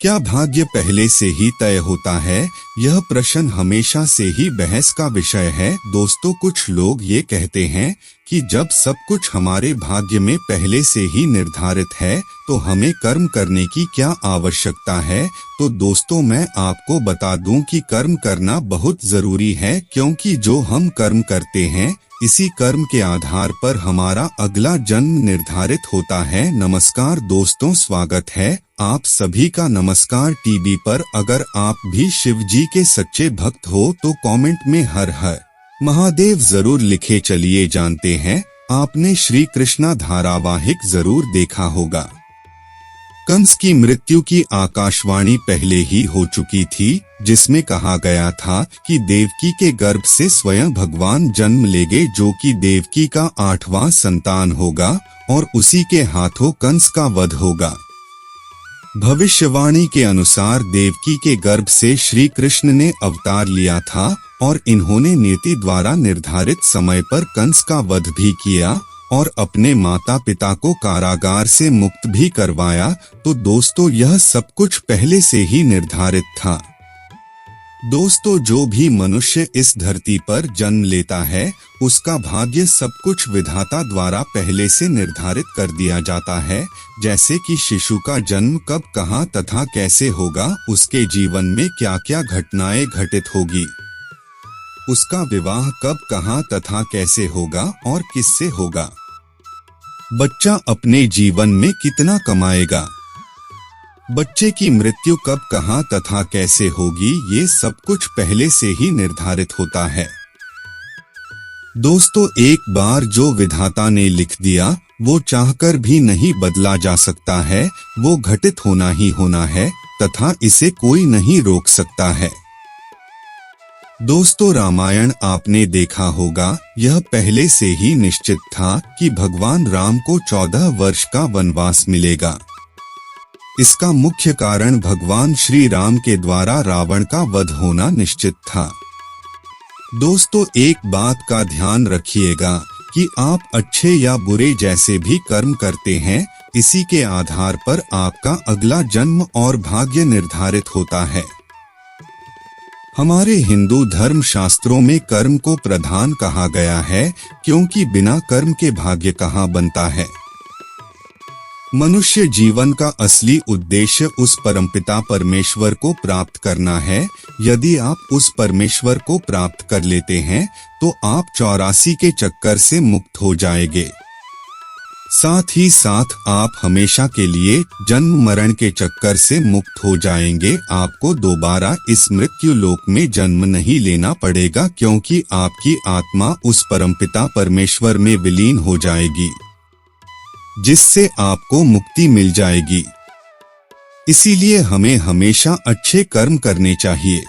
क्या भाग्य पहले से ही तय होता है? यह प्रश्न हमेशा से ही बहस का विषय है। दोस्तों, कुछ लोग ये कहते हैं कि जब सब कुछ हमारे भाग्य में पहले से ही निर्धारित है तो हमें कर्म करने की क्या आवश्यकता है। तो दोस्तों, मैं आपको बता दूं कि कर्म करना बहुत जरूरी है, क्योंकि जो हम कर्म करते हैं इसी कर्म के आधार पर हमारा अगला जन्म निर्धारित होता है। नमस्कार दोस्तों, स्वागत है आप सभी का नमस्कार टीवी पर। अगर आप भी शिव जी के सच्चे भक्त हो तो कमेंट में हर हर महादेव जरूर लिखे। चलिए जानते हैं, आपने श्री कृष्णा धारावाहिक जरूर देखा होगा। कंस की मृत्यु की आकाशवाणी पहले ही हो चुकी थी, जिसमें कहा गया था कि देवकी के गर्भ से स्वयं भगवान जन्म लेंगे, जो कि देवकी का 8वां संतान होगा और उसी के हाथों कंस का वध होगा। भविष्यवाणी के अनुसार देवकी के गर्भ से श्री कृष्ण ने अवतार लिया था और इन्होंने नीति द्वारा निर्धारित समय पर कंस का वध भी किया और अपने माता पिता को कारागार से मुक्त भी करवाया। तो दोस्तों, यह सब कुछ पहले से ही निर्धारित था। दोस्तों, जो भी मनुष्य इस धरती पर जन्म लेता है उसका भाग्य सब कुछ विधाता द्वारा पहले से निर्धारित कर दिया जाता है। जैसे कि शिशु का जन्म कब, कहां तथा कैसे होगा, उसके जीवन में क्या क्या घटनाएं घटित होगी, उसका विवाह कब, कहां तथा कैसे होगा और किससे होगा, बच्चा अपने जीवन में कितना कमाएगा, बच्चे की मृत्यु कब, कहां तथा कैसे होगी, ये सब कुछ पहले से ही निर्धारित होता है। दोस्तों, एक बार जो विधाता ने लिख दिया वो चाहकर भी नहीं बदला जा सकता है। वो घटित होना ही होना है तथा इसे कोई नहीं रोक सकता है। दोस्तों, रामायण आपने देखा होगा। यह पहले से ही निश्चित था कि भगवान राम को 14 वर्ष का वनवास मिलेगा। इसका मुख्य कारण भगवान श्री राम के द्वारा रावण का वध होना निश्चित था। दोस्तों, एक बात का ध्यान रखिएगा कि आप अच्छे या बुरे जैसे भी कर्म करते हैं, इसी के आधार पर आपका अगला जन्म और भाग्य निर्धारित होता है। हमारे हिंदू धर्म शास्त्रों में कर्म को प्रधान कहा गया है, क्योंकि बिना कर्म के भाग्य कहाँ बनता है। मनुष्य जीवन का असली उद्देश्य उस परमपिता परमेश्वर को प्राप्त करना है। यदि आप उस परमेश्वर को प्राप्त कर लेते हैं तो आप 84 के चक्कर से मुक्त हो जाएंगे। साथ ही साथ आप हमेशा के लिए जन्म मरण के चक्कर से मुक्त हो जाएंगे। आपको दोबारा इस मृत्यु लोक में जन्म नहीं लेना पड़ेगा, क्योंकि आपकी आत्मा उस परमपिता परमेश्वर में विलीन हो जाएगी, जिससे आपको मुक्ति मिल जाएगी। इसीलिए हमें हमेशा अच्छे कर्म करने चाहिए।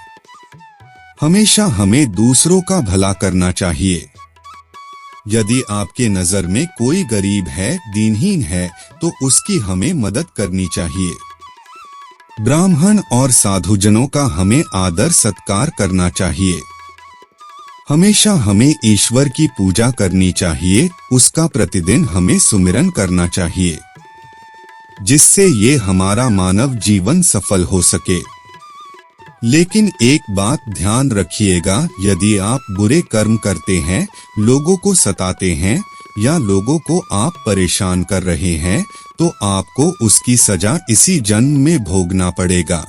हमेशा हमें दूसरों का भला करना चाहिए। यदि आपके नजर में कोई गरीब है, दीनहीन है, तो उसकी हमें मदद करनी चाहिए। ब्राह्मण और साधुजनों का हमें आदर सत्कार करना चाहिए। हमेशा हमें ईश्वर की पूजा करनी चाहिए। उसका प्रतिदिन हमें सुमिरन करना चाहिए, जिससे ये हमारा मानव जीवन सफल हो सके। लेकिन एक बात ध्यान रखिएगा, यदि आप बुरे कर्म करते हैं, लोगों को सताते हैं या लोगों को आप परेशान कर रहे हैं, तो आपको उसकी सजा इसी जन्म में भोगना पड़ेगा।